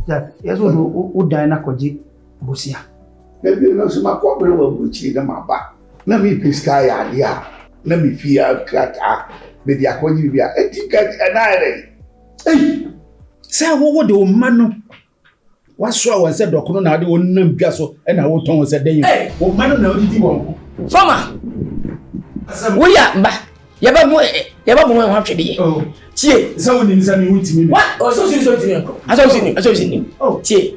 That yes, who die na koji busia. Maybe no so my corporate will buchi na maba. Na me piska ya dia. Na me fia krata. Me dia konyi bia. Etika anare. Hey. Say wo de o mano. Waso a won say dokono na ade wonnam bia so e na wo ton say den. O mano na odidi won. Fama. Wo ya ba. Ya ba mo ho atwede. Oh. Tie. Say woni nsa me wuntimi me. What? Oh so tini. Aso tini. Oh. Tie.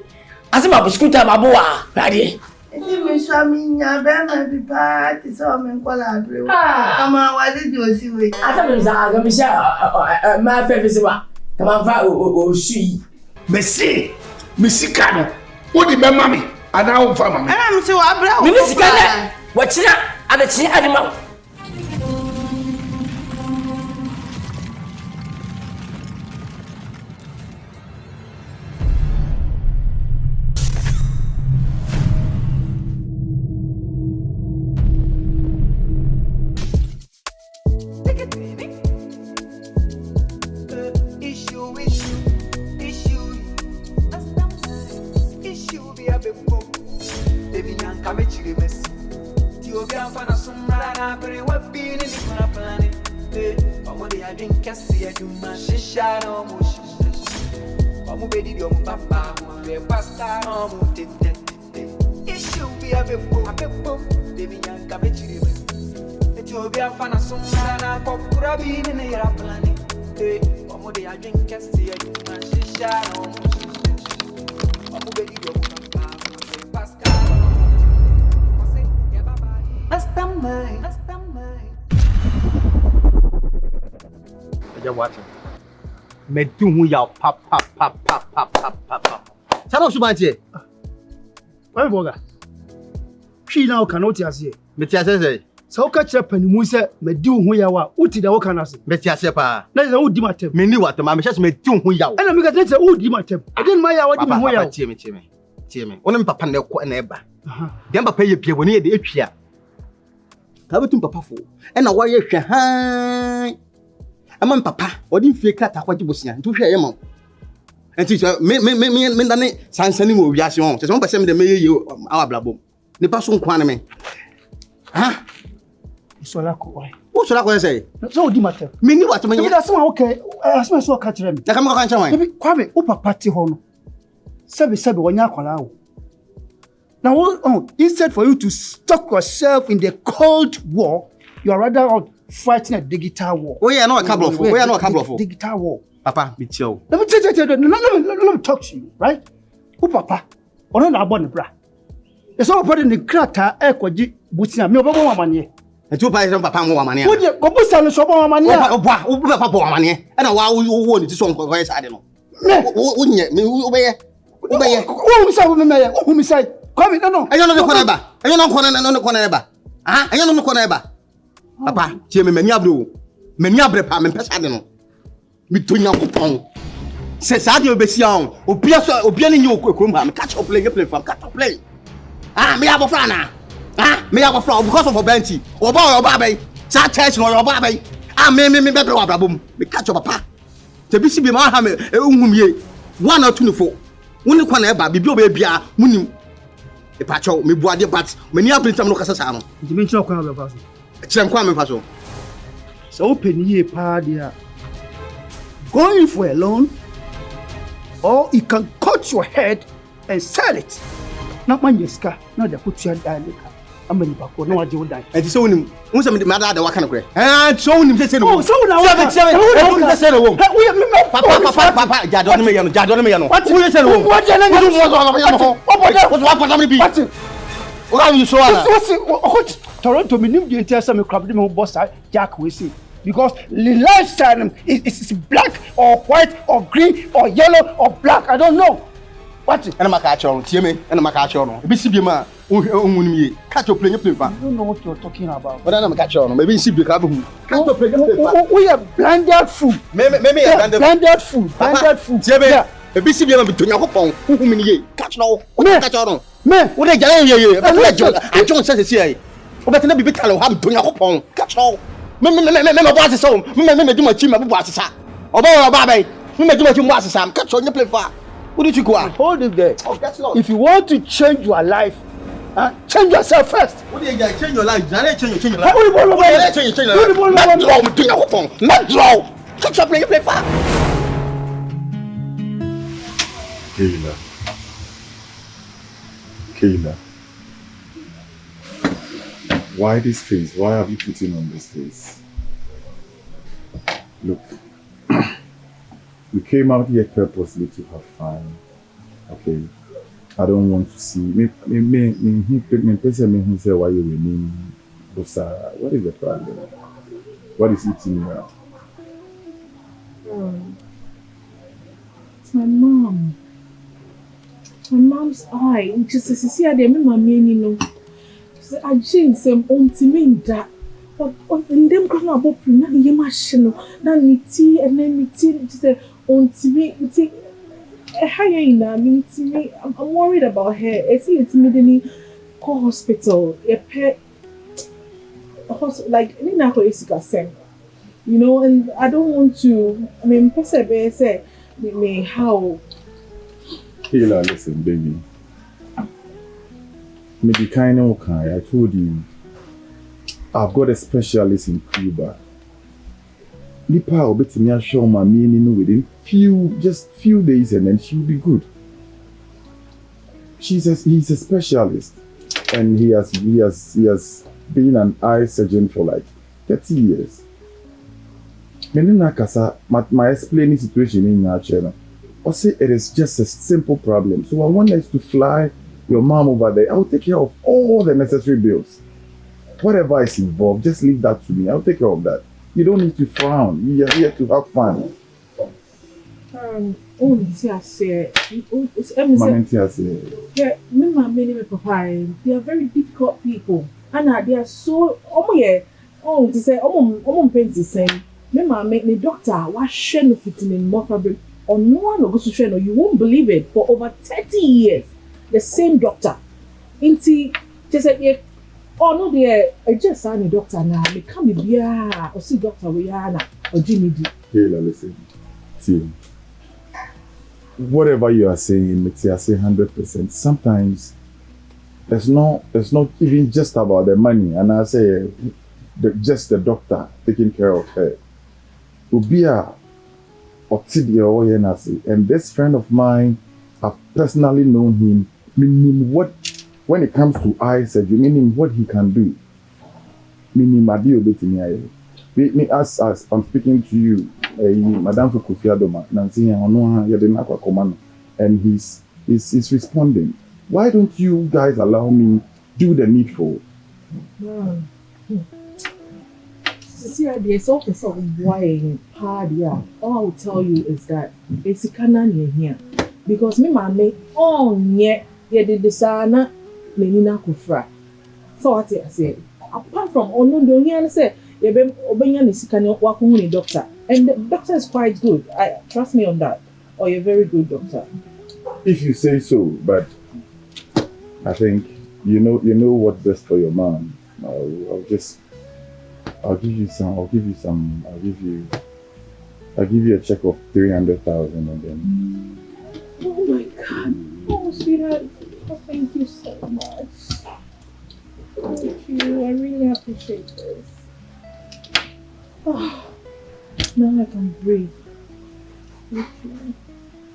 Asema biskuta maboa. Ade. Eti mi swami nya be ma bi pa ti so me nkola adre. Ama wa de osi we. Asema nza ga mi sha ma fe se wa. Kama fa o sui. Messi kano. Wo di be mami. Ana wo fa mami. Ana mi se wa bra wo. Mi sika na. Wa chira ada chi anima. Me do hu ya pap. Sana subantie. Why boga? She now cannot ase. Me ti ase say. So ka kire panimu se me di hu ya wa uti da wo kana se. Me ti ase pa. Na say udi matem. Me ni watem, me sha me di hu ya. Ana me ka say udi matem. Eden ma ya wa di hu ya. Tie me. Wona papa na ko na eba. Dem papa ye pie boni ye de atwia. Ka betum papa fo. E na wo ye hwe han. Ama papa, odi fie krata kwaji bosia. Ntu hwe ye ma. Enti me dane sansani mo wiase ho. Se mo pese me de me ye awa blabom. Ni pa so nkwa na me. Ha? Isola ko why? Wo sola ko say? So odi matem. Me ni what me. Me da so okay. Asma so ka kire me. Da kam ko kan chan wan. Kwame, o papa ti ho no. Sebe wonya akwala wo. Now, instead for you to stuck yourself in the Cold War, you are rather out fighting a digital war. Oh yeah, no a couple of digital war. Papa, me chill. Let me talk to you, right? Oh, Papa, or not born bra. There's all part in the crater, equaji, butina, me over money. And two pies of Papa more money. Would you go put some money? Papa money. And a while we want to song for I don't know. Wouldn't you? Me obey. Who say? Come in, no. I don't know the corner. I don't know the corner. Ah, I don't know the corner. Papa, Jimmy, Meniabro, Meniabre, and Pessadino. Between your pong. Says Adio Bession, or Pianing you could catch up play, catch up play. Ah, me have a flana. Ah, me have a flower because of a benty, or boy or baby, such or a baby. Ah, me better or boom, me catch up a pa. The BC be my hammer, one or two for. One corner, baby, baby, Munim. A patch out me bois de bats, many up in some Casasano. You mean your corner of us? Faso. So open ye pardia. Going for a loan, or you can cut your head and sell it. Not my scar, not the put your dialect. I'm in Bako, no idea die. And so him, who's a matter the Wakan Grey. And so him said, oh, so now I said, oh, Papa, Jadon, what will you say? What you saw? Toronto, me knew you tell some crab boss Jack we see. Because the lifestyle is black or white or green or yellow or black. I don't know. What? And I'm a catch on, Timmy, and I'm a catch on. BCB, catch your play. I don't know what you're talking about. But I'm a catch on. Maybe see the carbon. We are blended food. Maybe blended food. Blended food. Yeah. A BCB between your hop who many catch no. Catch on. Man, what are you? I don't say here. But never be tell how to your hop catch all. Me boss is home. Me do my team about Sasa. Or Baby. Me do my team was Sam. Catch on your play far. What did you go on? Hold it there. Oh, get lost. If you want to change your life, change yourself first. What do you get? Change your life. Change your life. How will you Change your life. Not draw. Do your phone. Not draw. Catch up, play far. Kayla. Why this face? Why have you put in on this face? Look, we came out here purposely to have fun. Okay, I don't want to see me person who say why you winning. What is the problem? What is eating you out? It's my mom. My mom's eye. Just as you see, I didn't know. I changed some ultimate that. But in them grown up, not the machine. Not me tea and then me tea. Just a ultimate. I'm worried about her. It's me call hospital. A pet like you know, and I don't want to. I mean, person say me how. Kayla, listen, baby. Maybe kind of okay. I told you, I've got a specialist in Cuba. Nipa will be to me show my meaning within few days, and then she'll be good. He's a specialist, and he has been an eye surgeon for like 30 years. My explaining situation in our channel. I say it is just a simple problem. So I want us to fly your mom over there. I'll take care of all the necessary bills. Whatever is involved, just leave that to me. I'll take care of that. You don't need to frown. You are here to have fun. They are very difficult people. And they are so the doctor was sharing fitting more fabric or no one will go to share. You won't believe it, for over 30 years. The same doctor. Inti just said, oh no, dear, I just saw a doctor now. They can't be here or see Doctor Wiana or Jimmy D. Kayla, listen. Tim, whatever you are saying, I say 100%. Sometimes there's not even just about the money, and I say just the doctor taking care of her. Ubia and this friend of mine, I've personally known him. Meaning what, when it comes to eye surgery, meaning what he can do. Meaning me as I'm speaking to you, Madame Fukufiadoma, Nancy and he's responding. Why don't you guys allow me do the needful? See, there's also sort of why hard, yeah. All I will tell you is that it's a canon here. Because me mama, oh, yeah, did the sana, Menina Kufra. So what I say, apart from Onondo, here, I say, Obenyan is working with a doctor. And the doctor is quite good. Trust me on that. Or you're a very good doctor. If you say so, but I think you know what's best for your mom. I'll give you a check of 300,000 and then. Oh my God! Oh, sweetheart, thank you so much. Thank you. I really appreciate this. Oh, now I can breathe. Thank you.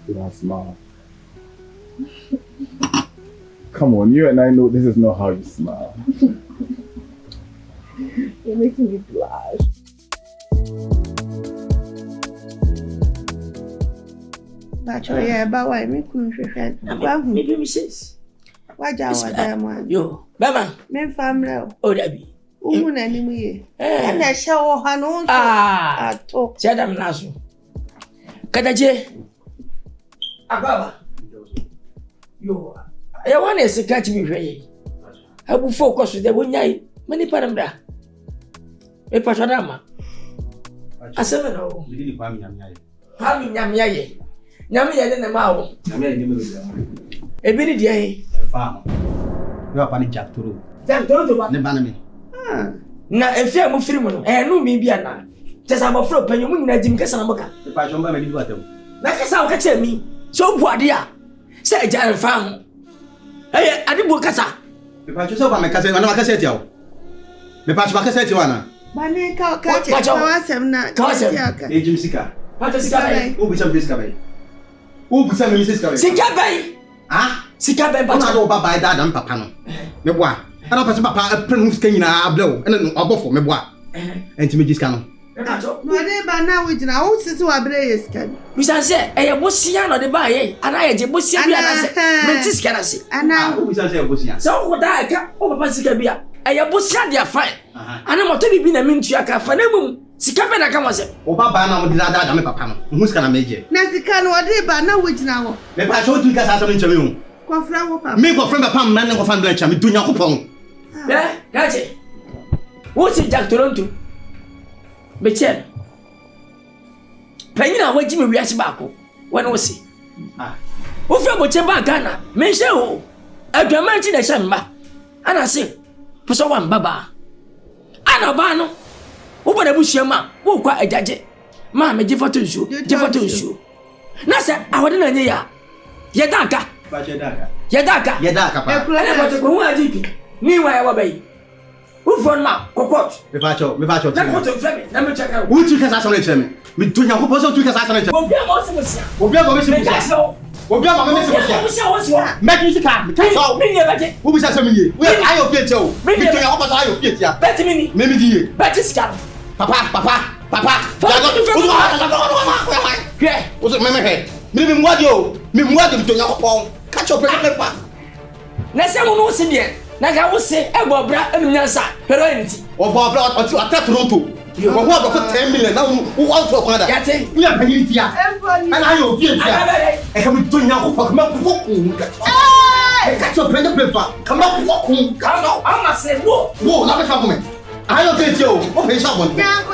You don't smile. Come on, you and I know this is not how you smile. You're making me blush. But oh yeah, but why me couldn't share? Maybe Mrs. Why Jawa? Yo, Bama. Me family. Oh, Debbie. Umu na ni muye. And I show Hanon. Ah, talk. Chadam Nasu. Kataje. Ababa. Yo, I want to catch me ready. I will focus with the winay. Many paramda. A patradama. A seven. Pami Yamia. Yamia than a mouth. A bit day. Farmer. You are panic jack to That don't do what the banner. Now, if you are Mufriman, and no me be a man. Just I'm afraid when you win that Jim Casamaca. The passion by me. Like a sound catch me. So Buadia. Say Jan Farm. Hey, I didn't work as a. The patch over my cousin, and I can say to you. The patch my cassette, Joanna. Baneka catch kawasem na. Kawasem. Agent Sika. Patesika. Who be some discovery? Who be some discovery? Sika Bay. Ah? Sika Bay, but I don't buy that and papa. Me boy. I don't pass papa a print skin in a blow, and then I'll go for me boy. And to me this canon. No, they ba na we na o sisi wa bre yes kan. We say e bosia no de ba ye, ana ye je bosia bia na se. Mentis kana se. Ana who say bosia? So what da ka o papa sika bia. E bosia dia fine. Ana moto bibi na mintua ka fa na mum. Sika be na ka mo se. Oba ba na mo di da me papa no. Who sika na meje? na sika no de ba na we na wo. Me pa cho tu ka sa so nchame hu. Kofra wo papa. Me ko friend papa man ko fan blancha me dunya ko pon. Eh, gaje. Wo si Jack Toronto. Bechen. Panyina waji me wiase baako. Wone wo si. Wo fe bo chemba Ghana. Me hye o. Adwaman ti na hye mba. Ana se. Poso wan baba. Ana ba no. Wo boda buhia ma. Wo kwa ajaje. Ma me je foto nsu. Je foto nsu. Na se awode na nye ya. Ye daka. Ba che daka. Ye daka. Ye daka pa. Ana bote ko hu ajipi. Ni wa ya wa bai. Who for now? Kokot. Me fa cho. Na koto femi. Na me check out. Who tu ka sa so nchame? Me dunya ko poso tu ka sa so nchame. Obi a mo se mo sia. Obi a mo me se mo sia. Obi a mo me se mo sia. Make you sika. So. Me ye baje. Who be say me ye? We ayo fie cho. Me dunya ko poso ayo fie tia. Bet me ni. Me di ye. Bet sika. Papa. Yeah. What's it, me? Me mwadio. Me mwadio mtonya ko pon. Catch up pa. Na se mo no se de. Na ga wo se e bo bra enu nyansa. Pero enti. O bo bra o ti ata Toronto. Wo ho do for 10 million na wo out for kwada. Yate. We are paying tia. Ana ayo fie tia. E ka me mtonya ko pon. Ma po ko. Catch up pa. Come up po ko. Come on. I'm say wo. Wo na be fa ko me. Ayo fie tia o. O pe sha bon. Nya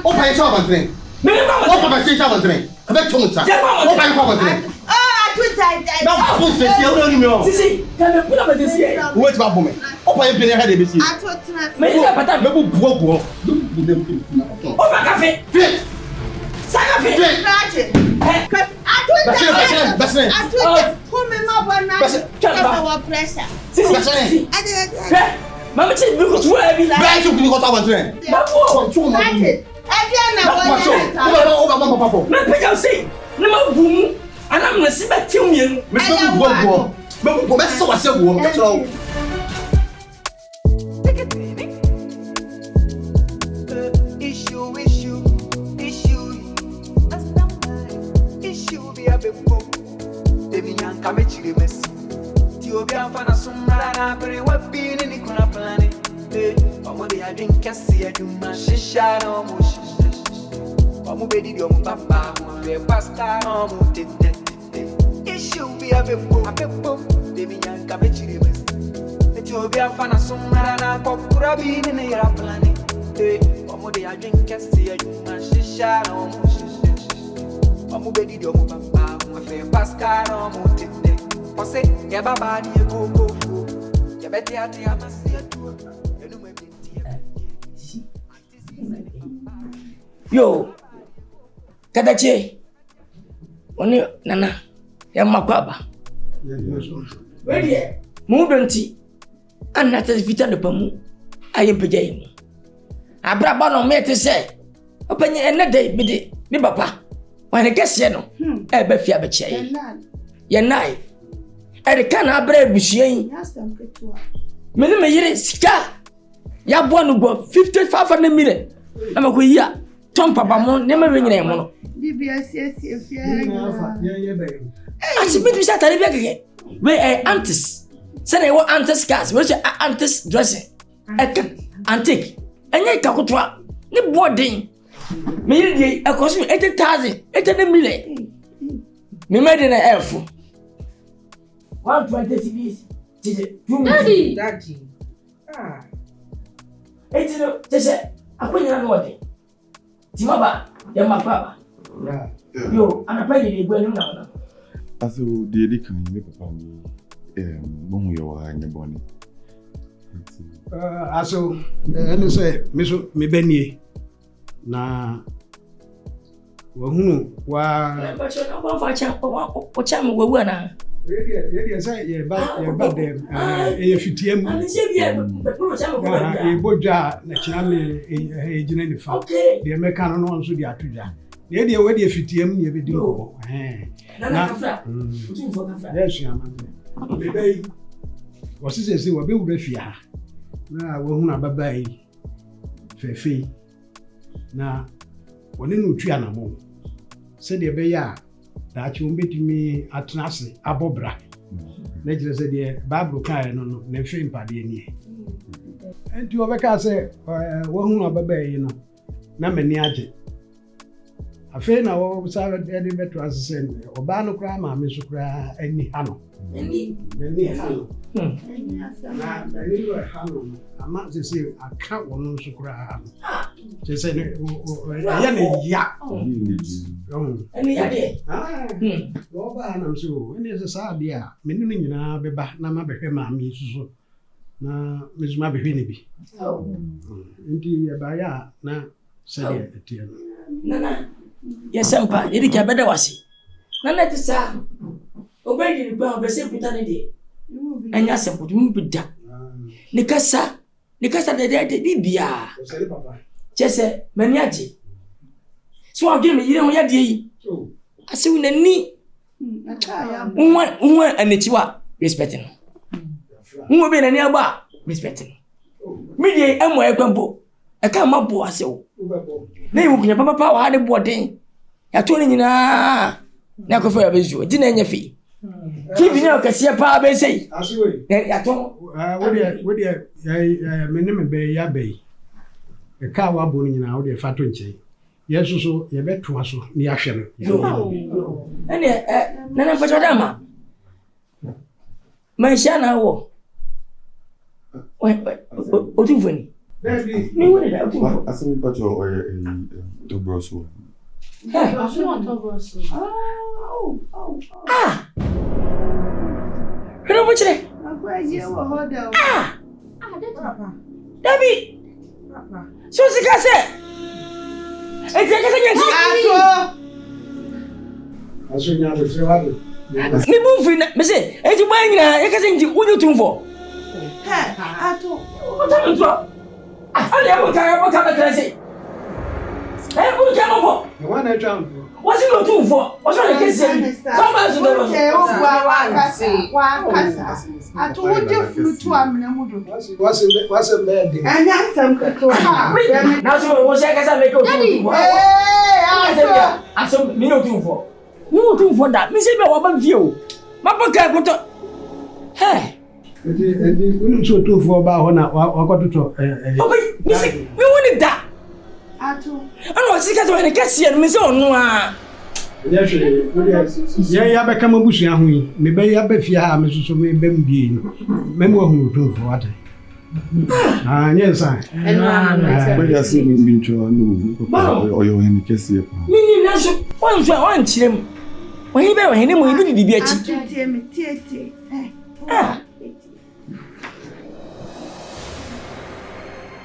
O pa sha bon tren. Me ma O pa sha bon tren. Ka be chonta. O pa sha bon tren. No, I was saying, you don't know. Sisi, can you put up this here? Wait for me. Open your pen head ABC. I thought tonight. Me ya pata. Me bu buo. O ba cafe. Fit. Saka fe. I thought who me ma bona. Our pressure. Sisi. Mama ti bi ko tu abi. Ba ju ko ta wan tren. Ma bo. Chu ma. O ba fo. Me pe ja si. Ne ma bu mu. Anam na si ba tiumien. Me buo. Me bu be so wa se wo. Me tro. Yo, Kadache, oni nana, ya makwaba. Ready? Mudonti, anata vita no pamu, aye pejaye mu. Abraba no me te se, openye enade bidi, ni papa. Wane kese no, e be fia be cheye. Ye nai. E de kana abra busuyen. Me me yire sika. Ya bo no go 55 million. Na mako yia. Tom papa mo ne ma we nyina mo no. DBS fia. Asibi bi satare bi agege. We antis. Say they want antis cars. We say antis dressing. Antique. Enye ka kotwa. Ni boarding. Me yiri dey e cost me 80,000. 80 million. Me made in a F. 120 CDs. Daddy. Ah. Etino, tese, akwenya no wode. Timaba, ya mapaba. Yo, anapanye ni gwenu na. Aso de edi kan me papa mi bohu yo wa nya boni. Eno say me so me benie na Wahunu wa Bacho na kwa facha o cham wawu ana. Yedi say ye ba dem e fitiem. Ani se bia o cham ko ba. E bodwa na chale e gina ni fa. De meka no no nso de atodwa. Na de we de fitiem ne be di ko. Na kafra. Utu fo kafra. Yes ya man. Me dai. Wasi se wa be wura fia. Na wahunu ababai fefe. Na woni no twa na mo. Se de be ya da chi ombetimi atenase abobra. Na jire se de Bible kai no na fe mpade ni. Enti obeka se wahunu ababai no na mani age. Afe na wo sa de beto asese oba no kra ma me so kra ani ha no. Ani ha no. Na ani lo ha no. Ama se aka wono so kra ha no. Je se ne ya ne ya. Ani ya de. Wo ba na so ene se sa de a me nu nyina beba na ma behwe ma me suso. Na me zuma behwe ne bi. Enti ya ba ya na se de etie no. Nana Yesempa, yedi ka beda wasi. Nana tisa. Obedi ni ba obese puta ne de. Anya semputu mu bida. Nikasa de bibia. Chese mani aje. So agye me yire ho ya de yi. Ase wunani. Unwa anachiwa respecting. Unwa be nani agba respecting. Me de emo ekwampo. Eka mabo ase wo. Na yiwu kunya papa wa de boden. Ya to ni nyina. Na ko fa ya bezu. Di na nya fi. TV ni okase pa be sei. Asiwe. Ya to. Wo de me ne me be ya be. E ka wa bo ni nyina wo de fa to nche. Yesu so ye beto aso ni ahwe no. Ene nana pa chodama. Maisha na wo. Otufoni. Baby, Ni woni da otufo. Asemi pacho to broso. Hello, Buchre. Dabi. So sika se. Enti akasa nyanti. aso nya de se wa de. Ni bu fi na me se enti ba nyina akasa nti unyu tumfo. Ale mo ka ba krese. Bu ka mo po. E wa na twa mpo. What's it to for? What's the case? Come on, so I told you to am What's a bad day? and that's some now so we say I make I so me no do for. No do for that. Me say be wa ban view. Ma ba ka ko to. Hey. Edi unu so to for ba ho na wa ko to Me say me woni da. Ato. Ano sika so ene kase no me say onu a. Ya be kama busua ho yi. Me be ya be fia ha me so me be mbie ni. Me mo hu to for what? Nyensa. But ya see me bincho no. Oyo hen kese pa. Mini na so wan chirem. Ohi be ohi ne mo ibi di bi achi. Tie me tie.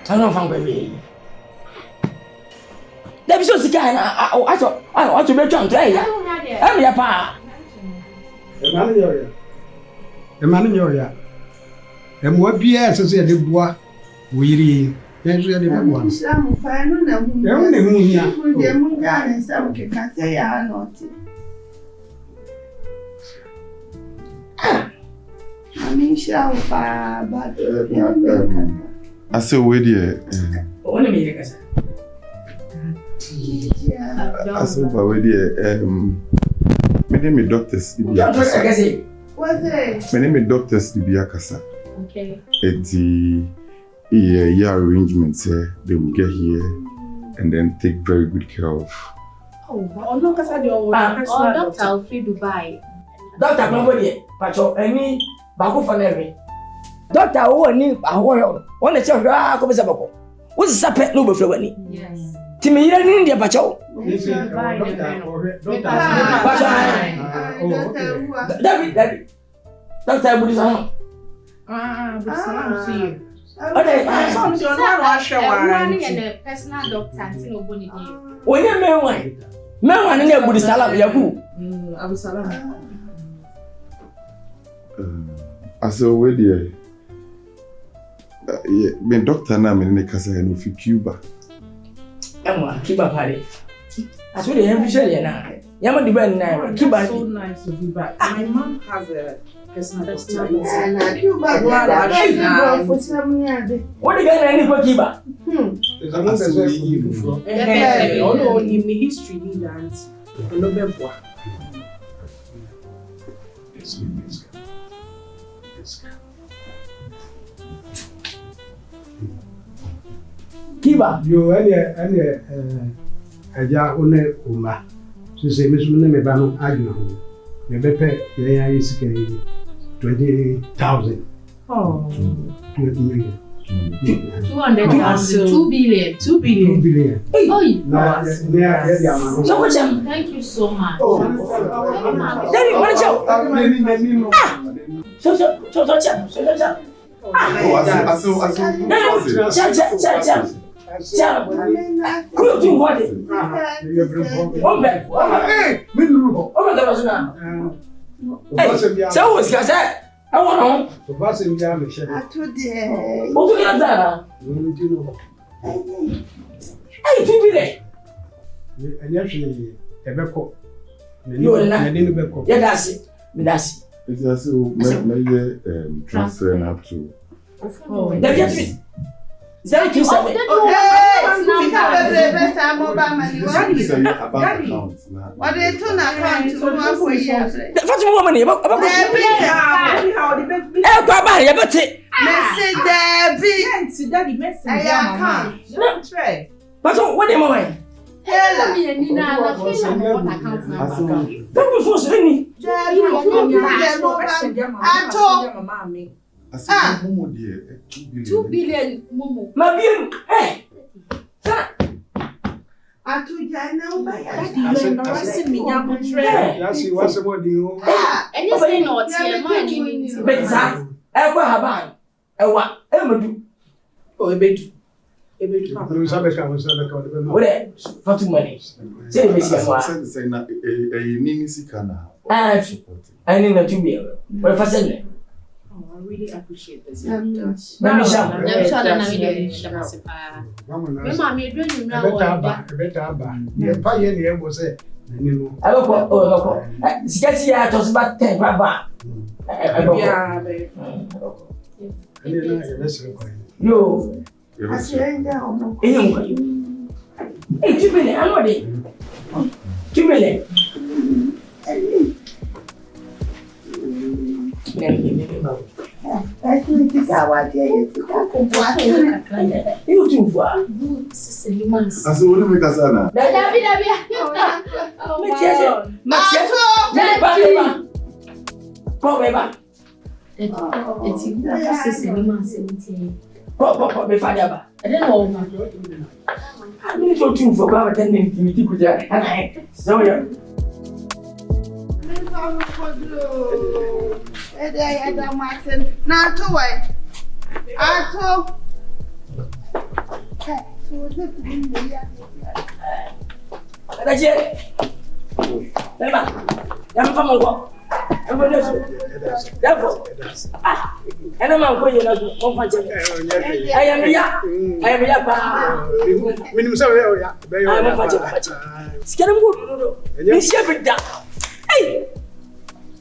Ano fan baby. Dabi so sika na ato be twa nto ya. Em ya pa. Emanu nyoya. Emwa bia sese de boa wiri. Yenso ya de boa. Sam fa no na hu. Em ne hu hia. De mu ga ne sam ke ka se ya no ti. Ami sha fa ba de. I say we there. Wona me kasa. I say ba we there. Me name is doctors Ibia Kasa. What's it? Me name is doctors Ibia Kasa. Okay. It's the arrangements they will get here and then take very good care of. Oh, no, because I do. Doctor free Dubai. Doctor nobody pacho any bago for never. Doctor who ni aho won na che hwa ko be sabako. Wo sape no be fre wani. Yes. Timi yire ni dia pacho. David. Doctor Budi sana. But salam to you. Some don't know One and a personal doctor until nobody. Oye me wan. Mama ne budi salam yaku. Abu salam. Aso we there. Me doctor na me ne kasa no fi Cuba. Emma Cuba pare. Aso de hem share na. Yama di ban na Cuba. So nice of you back. My mom has a personal doctor. Cuba. What the guy any for Cuba? Oh, in the history ni dance. No be boa. Cuba. Yo aja one uma. So say me so me ba no aduna ho. Me bepe ye ya isika yi 20,000. Oh. 2 million. 200,000. 2 billion. 2 billion. 2 billion. So much. Thank you so much. Daddy, what you? So. I want home. So fast in the army, share. I told you. What do you have there? Hey, 2 billion. And actually, a beko. You are not. Yeah, that's it. It's also maybe transferring up to. Oh, that's it. Is that you said? What they turn account to one for years. What's the woman here? Message Daddy message. I can't. But what am I? Hello. I said, Momo dear, 2 billion, Momo. Mabim, hey. I told you I know my what's about you? Anything not here, money. But that, I have a oh, a bit. What for 2 money? Say, Miss say, a nini sikana. I need not to be able. But for sending. Oh, I really appreciate this. Let me I'm sure that I'm you too far. As a woman, make us ana.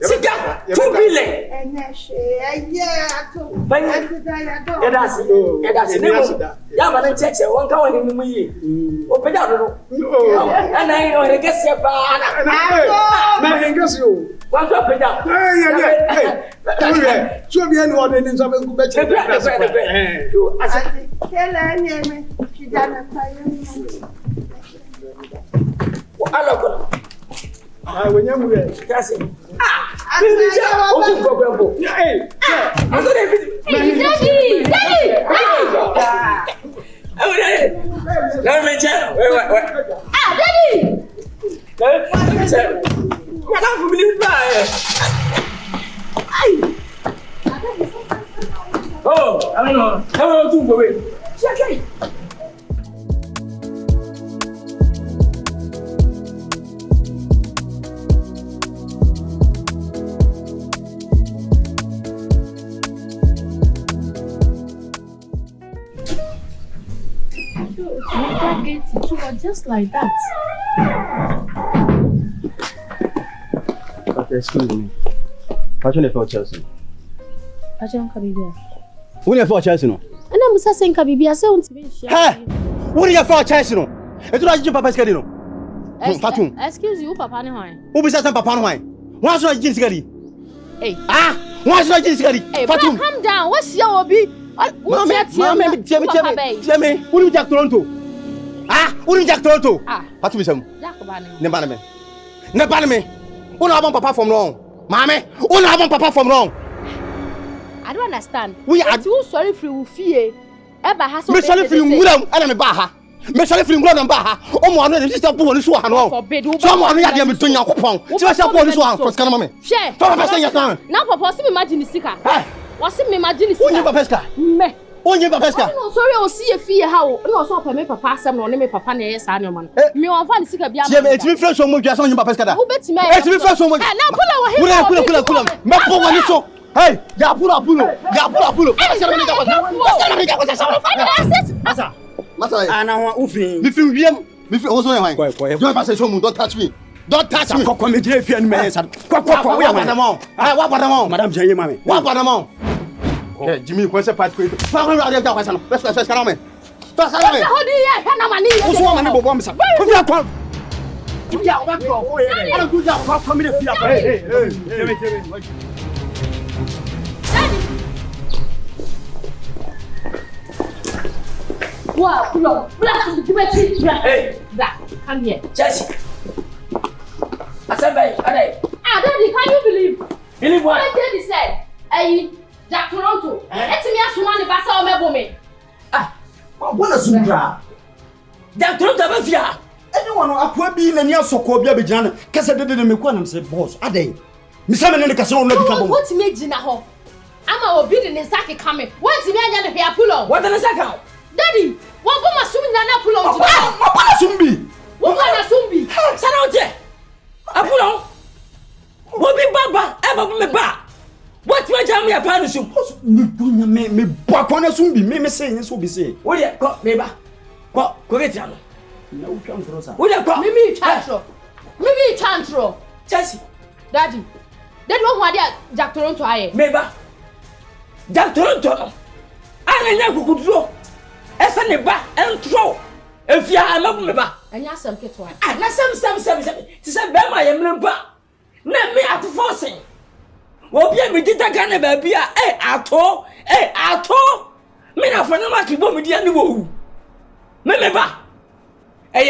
Sit down. 2 billion. Yeah, man, check one count in me. Open up. And I know the guest. One drop it down. So be anyone in something good better. When you're that's it. Oh, I don't know. How do you it? Just like that. Okay, excuse me. What's your for Chelsea? Ajan Kabibia. Who you for Chelsea no? And I'm saying Kabibia say on TV. Hey! Who you for Chelsea no? E tu ajin papa skadi no. Fatum. Excuse you, Papa ne hwan? Who be say papa no hwan? Why so ajin skadi? Hey. Ah! Why so ajin skadi? Fatum. Calm down. What's your obi? Mama, who you Jack Toronto? Ah, who you Jack Toronto? Ah. Fatum isam. Jakobane. Ne bana me. Who no papa from wrong? Mama, who no papa from wrong? I don't understand. We are too sorry for you fear. Eba ha so. Me sorry for you nguram, ana me ba ha. Me sorry for you nguram ba ha. O mo anu dey sister po woni so ha no. So mo anu ya dey me to Nyankopon. Ti we say po woni so ha for scan mama. Share. For person ya kan. Na papa si me imagine sika. Was me imagine sika. Onye papa sika. Me. Onye papa sika. No sorry o see e fear ha o. No so papa me papa asem no me papa na ye sa no man. Me on fa ni sika bia ma. Je me fresh so mo dua so onye papa sika da. Wo beti me. E ti me fresh so mo. Na pula wo he. Kula. Me po woni so. Hey, ya pulo. Masa. Ana ho ufin. Me feel wiem. Me feel also hwan. Don't pass so mu, don't touch me. Don't touch me. Kokko me dire fie me yesa. Kokko we am. Wa badamon. Madam Janye mame. Wa badamon. Eh, Jimmy ko se part ko. Fa ko ra dia kwasa no. Let's can me. Fa sa me. Ho di ya, na mani. Wo so mane bobo msa. Ko fi akwa. Ya o ba ko. Ana ku ja ko me fi akwa. Hey. Wow, pull Hey, come here. Jesse. I said, Daddy, can you believe? Believe what? What Daddy said? Hey, Jack Toronto. Let me ask one if I saw me woman. What is Sundra? Jack Toronto, Bafia. Anyone who akwa bi na nia sokko bia be gina kase dede me kwa nam say boss adai me say me ne kase on na bi ka bom what me gina ho ama obi de ne sake kame what me anya ne hia pulo what the sake daddy won bo masum na pulo gina ma pa sumbi won na sumbi sana oje apulo wo bi baba e baba me ba what me jam ya pa no sum me dunya me bo kwa na sumbi me say yin so bi say wo de ko me ba ko get no na u twa ntro sa wo de ko mimi chantro Chelsea daddy won ho ade Jack Toronto aye me ba Jack Toronto ana nya kukuduro esa ne ba entro efia amabu me ba anya asem ketwa na sem ti se be ma ye mlempa na me atforcing wo bia me dita kana ba bia ato me na fana ma kibo me dia ni wo me ba wo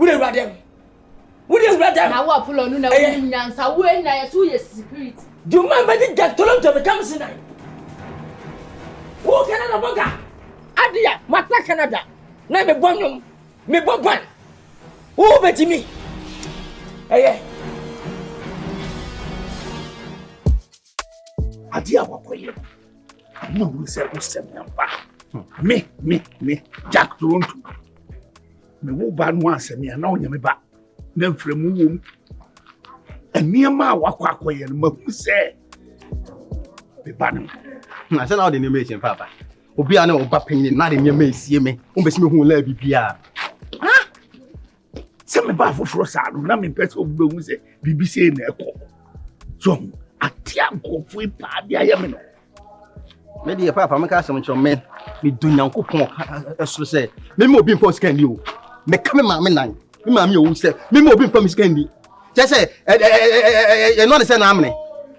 de radem na wo apulo nu na wo nyansa wo na ye so ye security do man ba di Jack Toronto be come sin wo Canada boga adia mata Canada na me bonyum me boban wo betimi adia wakoye no we say number me Jack Toronto me wo ba no asemi na onya me ba na mfremu wom eniema wakwakoye no mahu se be ba no na se na de nemation papa obi a na oba panyin na de nyema esie me o be si me hu la bibia se me ba foforo sa no na me pese obi be hu se bibi se na ekọ so atia nkofo ipa bia ye me no me de papa me ka asem ncho me dunyankopon esoro se me obi mfo scan ni o me ka me ma me nan me ma me o se me obi mfo scan ni je se no de se na amne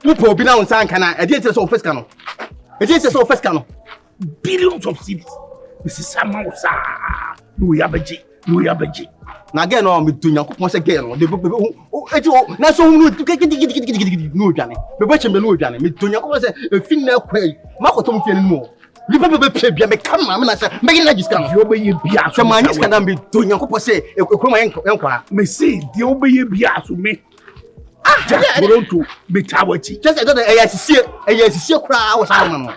wo po obi na won san kana e de se o first kan no e de se o first kan no billions of cities this is somehow sa no ya beji na again no me dunyankopon se again no de eti o na so hu no no dwane me bo chembe no dwane me dunyankopon se fin na kwai makoto mfie ni mo lipa be pie bia me kam ma na se me na jiska no yo be ye bia so ma jiska na me dunyankopon se ekroma yenkwa me say de o be ye bia so me Toronto me tawachi just that eyasisie kura wo sa no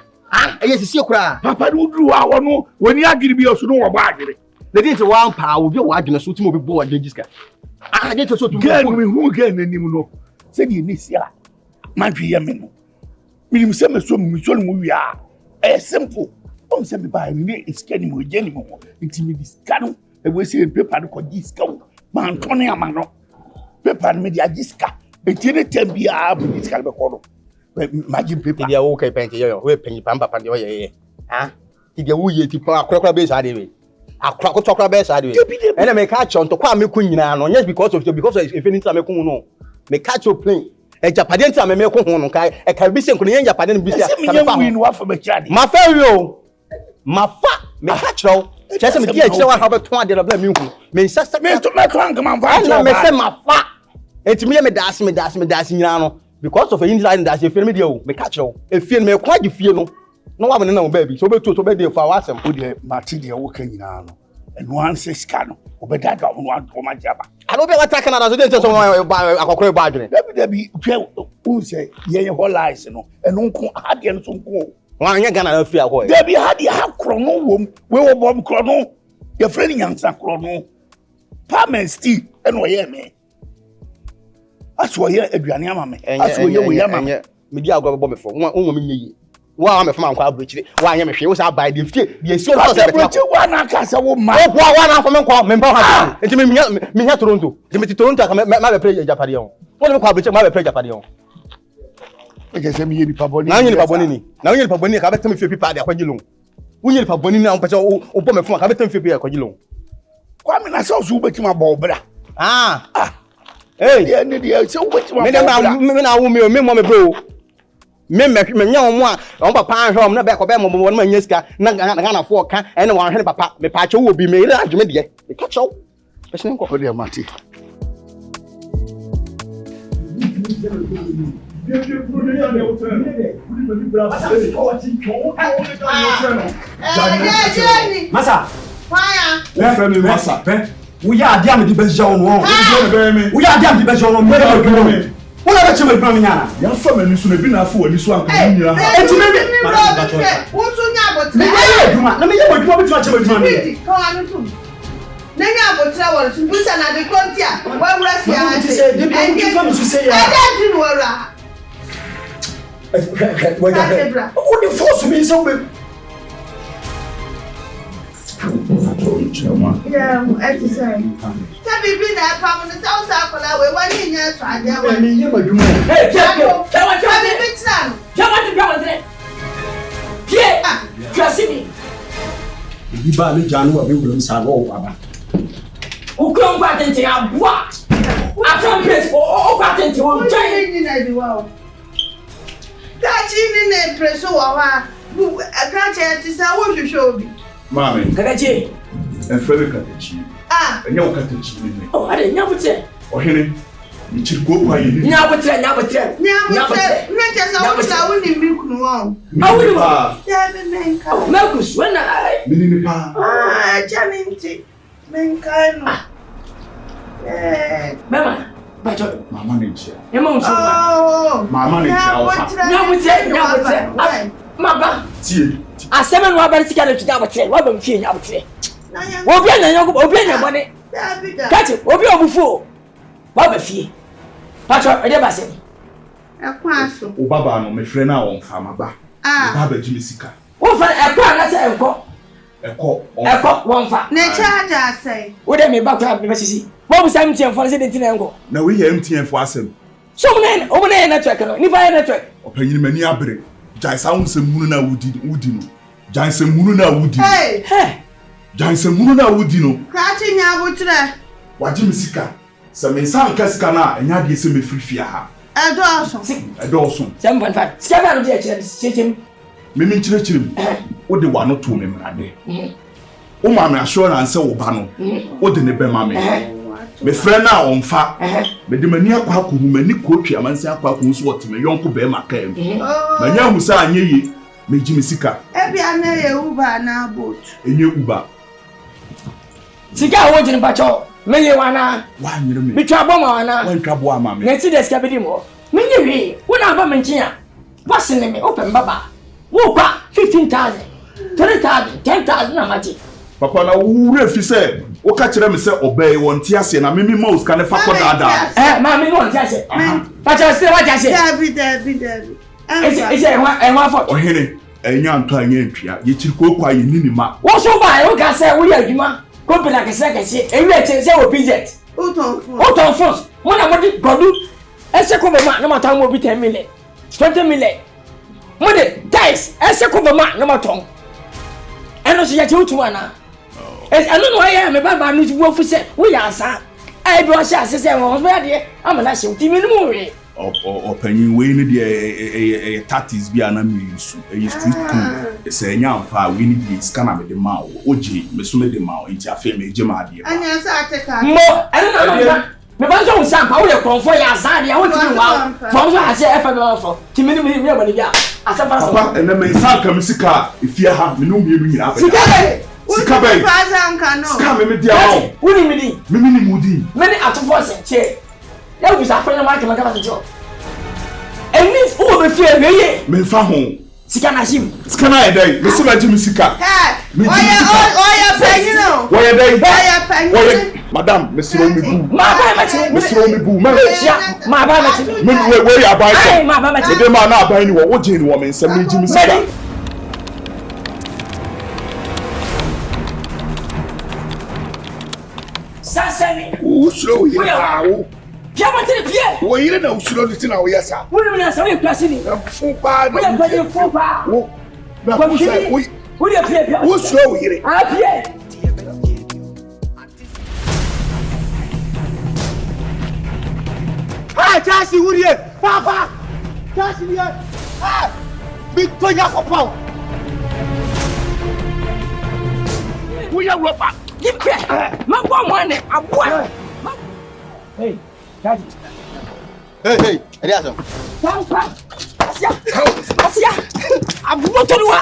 eyasisie kura papa no duru a wono woni agiri bi oso no wo ba agiri the thing is one power obi wo adwene so timo obi bo wadde jiska je to so to go me hu ga nanim no se di ni sia ma dwe ye me no minim se me so mu wia simple on se be ba ni iskani mo je ni mo ntimi diska no we say paper ko jiska man tone amano paper me dia jiska e tire tambia bu jiska be ko no imagine paper dia wo kai penti yo we penyi papa de ye ha ti dia wo ye ti pa akra be sa de we akra ko tokra be sa de we ene me ka chon to kwa me ku nyina no yes because of if anything me ku no me catch your plane e japade nti me ku hu no kai e ka bi se nko yen japade no bi se ka fa win wa fa be chade ma fa yo ma fa me catch ro chese me dia chire wa ha be ton ade la bla me hu me sasa me to me kan ka man fa na me se ma fa enti me das nyina no because of a inside that you feel me there me catch ro e feel me kwa gi fie no no wa me na wo baby so be to be dey for wasem o de mati de wo kan nyina no eno anse ska no obedada ho no anto ma jaba alo be wata Canada so dey so akokore ba adwene dabi twa unse ye ho lies no eno nko ade no so nko wa anya Ghana na free akọ dabi hade ha kro no wom we wo bom kro no ye friend nyansa kro no parment still eno ye me aso ye aduane ama me aso ye wo ye ama me me di agbo me fo won me nyi wa me fo man kwa abrochire wa anya me hwe wo sa buy the fie the so so se betre wa na kasa wo ma wa na fo me kwa me mpa ha enti me nya Toronto enti me ti Toronto ka ma be play Japade on won me kwa abrochire ma be play Japade on e je se me ye ni paboni na nya ni paboni ni na nya ni paboni ka be tem fie pipa de akwagilo wonye ni paboni na on pese o bo me fo ka be tem fie pipa akwagilo kwa me na so so beti ma bo bra hey yeah ni dia so beti ma me na wo me mo me bro me nya wo mo a on papa anhwe na be ko be mo na nya sika na Ghana fo ka ene wo anhwe papa me pa che wo bi me ire adwume de me ka chew pese nko dia mati Masa fire le fe me masa wo ya ade am di be je won wo ya ade am di be je won mo de wona be cheme drum nyana ya fa mani so na bi na afo wani so anka nyira ha enti me wo so nya botre na me ye boduma bi tuma cheme drum ni ko anu tum na nya botre wo so busa na de kontia wa wura fi ha se de bi ko fa me so se ya ada di no wura o de force me so be yeah, exercise. Tabi bi na pa mo na sa akola we wani nya so ade wa. Me ye maduma. Hey, Tabi bi tsan. Tabi. Pie. Klasini. Bi ba me janu wa be wulum sa go aba. Ukron kwa tente abua. Afam place o kwa tente o jai. Ni na di wa. Ka chi ni na preso wa wa. Bu ka che ti sa wo hwehwe obi. Mami. Kadachi. Efrebe kadachi. Enya wo kadachi ni. Oh, ade nyabutre. Ohene. Ni chiriko kwa yini. Nyabutre. Na che sa wo cha wo ni mi kunu wa. Awuli mo. Ya be menka. Marcus, when Mini ni pa. Janinti. Menka no. Mama, bacho. Mama ni chia. Ema unso. Mama ni chia ofa. Nyabutre. Maba. Tie. Asema no abari sika na tuja botre wa ba mfie nya botre obi anya nya obi anya bone kati obi obufu wa ba fie pacho ede ba se Ekwaso o baba no me frɛ na won fa maba baba jimi sika wo fa ekwa na se enko won fa ne charge asai wo de me ba kwa me sisi wo bu sam tien for se de tin enko na we hear MTN for asem so mo na network no ni ba network opanyini mani abre Jaisa unse munu na wudi no. Jaisa munu na wudi. Hey. Jaisa munu na wudi no. Kati nya botre. Waji misika. Se me san kasika na enya de se me frifia ha. Edoso. 7.5. Sika no de chechim. Me chirechirem. Wo de wa no to me mrade. Wo ma me assurance wo ba no. Wo de ne be ma me. Me frɛ na onfa. Me de mani akwa akohu mani kootwe amansi akwa akohu so wote me yonko be ma kan. Na nya hu sa anye yi me ji me sika. Ebia na ye uba na boat. Enye uba. Sika wo jini pacho. Me ye wana. Wa nyere me. Me twa bo ma wana. Wa ntwa bo ama me. Na ti de sika bedi mo. Me nye wi. Wo na ba me nkia. Wase ne me open baba. Wo kwa 15,000. 20,000, 10,000 na mati. Papa na wure fi se o ka kire me se obey won ti ase na mimi mouse ka ne fa ko dada ma mi won ti ase pacha se wa ti ase David ese enwa fo ohene enya nto anya ntwia ye chiriko kwa ye nini ma wo so ba e o ka se wo ya adwuma Company like say every say we PZ. Out on force. When I want to go do cover man no matter mo bi 10 million. 20 million. Mo de dice cover man no matter. Eno so ya che otu ana. I don't know why I me baba no wo fu say we ya asa. I do say say won so ya de am na she ti me no we. Opanyin we ni de tactics bi ana me use. Street cool. Say nyamfa we ni de scanner me de ma oje me so me de ma nti afa me je ma de. Anya sa ateka. Mo eno me ban so sampa wo ye konfo ya asa de wo ti wa. Fo so ase efa be fo. Ti me me ba ni bia. Asa fa so. Papa ena me san ka me sika efia ha me no me nyina afa. Sika bay. Faza nka no. Sika me dia o. Woni me di. Me ni mudi. Me ni atofo se che. Ya wo sa fa na market maka fa jo. Enis who be fear we me fa ho. Sika na shim. Sika na e dai. Me se ba ji me sika. Oya penny no. Oya dai. Oya penny. Oya madam, me siro me bu. Ma ba ma ti. Me siro me bu. Ma ba ma ti. Me we ya ba ti. Ma ba ma ti. E dey ma na ba ni wo je ni wo me nsem me ji me sika. Sasani. Usro ya wo. Pia ma ti pia. Wo yire na usro ni ti na wo yesa. Wo ni na sa wo klase ni. Fu pa. Wo ya pa ni fu pa. Wo. Na ku say wo ya pia. Usro yire. Ah pia. Ah, Chasi Uriye, papa. Chasi Uriye. Ah, Victoria Kopao. Wo ya ropa. Give ma bo money, abua. Hey, Daddy. Hey, Eliason. Papa. Asia. Abua to wa.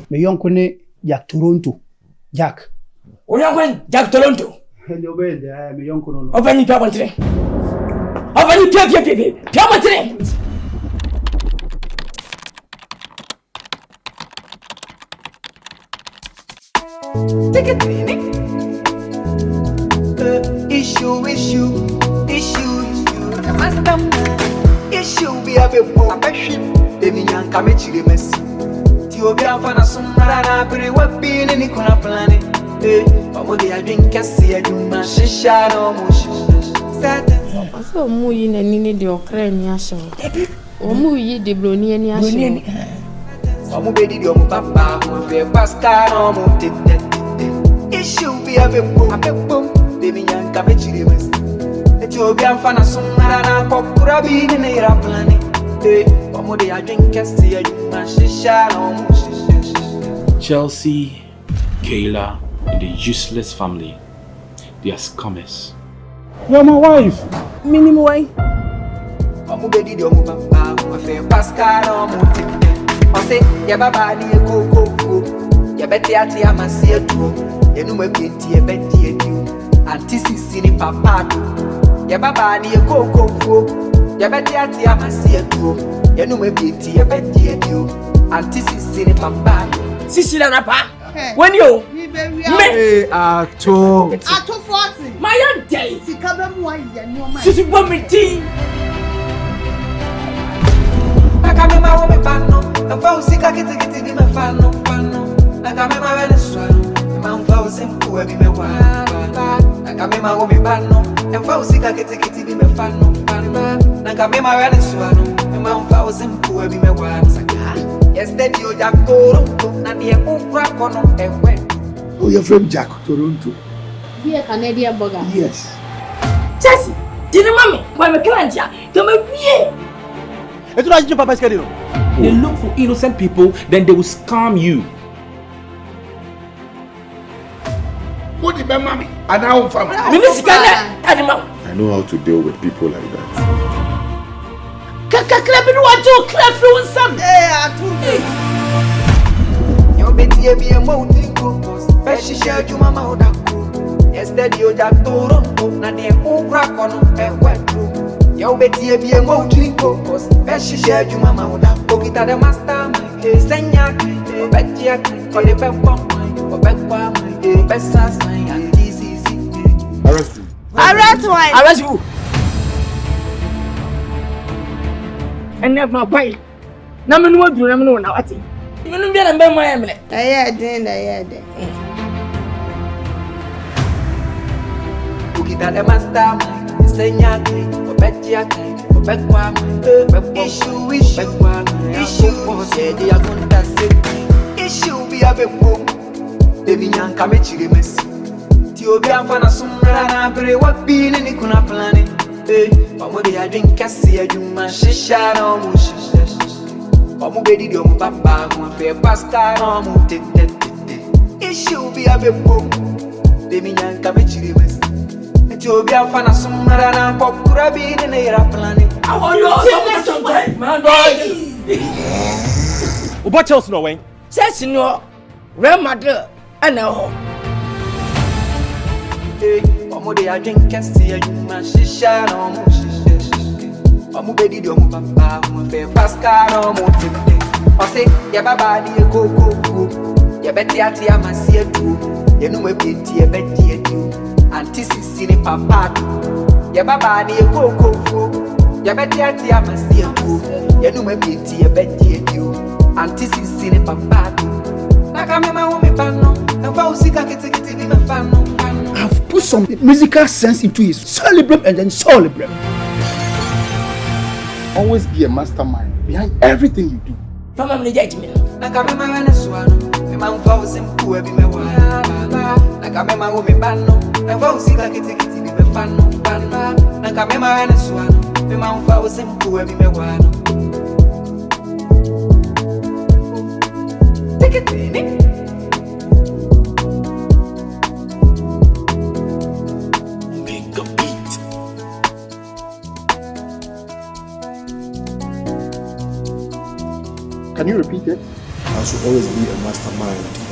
Me yonko ne Jack Toronto. Jack. O yonko Jack Toronto. Hello be me yonko no. Obani pa bontre. Obani pia. Pia bontre. Take it. Issue. Mastermind. Issue be a bit more passion. Demi yanka me chire mesi. Ti obi afana sumara na bere wabi ni nikona plane. Omode ya drink kesi ya juma shisha no mushi. So mu yi na ni de okra ni ahye. O mu yi de broni ni ahye. Omu be di omu papa, omu fe pascal omu tete. Issue be a bit more. Demi yanka me chire mesi. Ti obi afana sumara na kokura bi ni ne raplane. Omode ya drink kesi ya juma shisha no mushi. Chelsea, Kayla, and the useless family. They are scammers. You're my wife. Minimum way. Omu be di omu papa, omu fe pascal omu tete. Ose ya baba ni ekoko, ya beti ati amasi edu, ya nume binti ya beti edu, antisisi ni papa do. Ya baba ni ekoko, ya beti ati amasi edu, ya nume binti ya beti edu, antisisi ni papa do. Sisi na pa. When you me Ato 40. my day. Sika be mu ayi ni o ma. Sisi bomiti. Nakame ma wo me pano, afa usika kiti bi me fano. Nakame ma wele swalo, ma mfa usimpu e bi me wa. Nakame ma wo me pano, afa usika kiti bi me fano. Nakame ma wele swalo, ma mfa usimpu e bi me wa. Yesterday o Jack Toronto, na die ukra kono ewe. Oh, you're from Jack Toronto. Be a Canadian burger. Yes. Chelsea, didn't mommy, why me can't ya? Come here. Etu na papa skadi no. They look for innocent people, then they will scam you. What the man, mommy? And now, family. I know how to deal with people like that. Yo beti e bi e mo tinko, peshi sheju mama odako. Yesterday o Jack Toronto, na die ukra kono ewe. Yo beti e bi e mo tinko, peshi sheju mama odako. Kita de mastermind, senya, beti e kole pe pom, obekwa, besa sign and this is it. Arrest him. Arrest you. And never my boy. Na me no do na me no na wati. Me no bia na be mo ya me. Aye den. okita the mastermind. Senyaki, obetiaki, obekwa, issue, say they are going to say. Issue be a beko. Baby nyanka me chiri mesi. Ti obi amfana sumra na bere wa bi ni kuna plani. Omo de ya drink kasi adwuma shisha na omo shisha. Omo bedi di omo papa mo fe pasta na omo tete. Issue be a beko. Baby nyanka me chiri mesi. Ti obi amfana sumra na pokura bi ni na ira plani. I want you so much man boy. What else no way? Says no grandmother and a Omo de a drink and see a human shisha no mo shisha. Omo bedi di omo papa mo fe pasca no mo tete. O say ya baba di go ya beti ati amasi edu. Ye no me beti e beti edu. Anti sisi ni papa. Ya baba di go ya beti ati amasi edu. Ye no me beti e beti edu. Anti sisi ni papa. I've put some musical sense into his cerebrum and then cerebrum. Always be a mastermind behind everything you do. From a judgment. Can you repeat it? I should always be a mastermind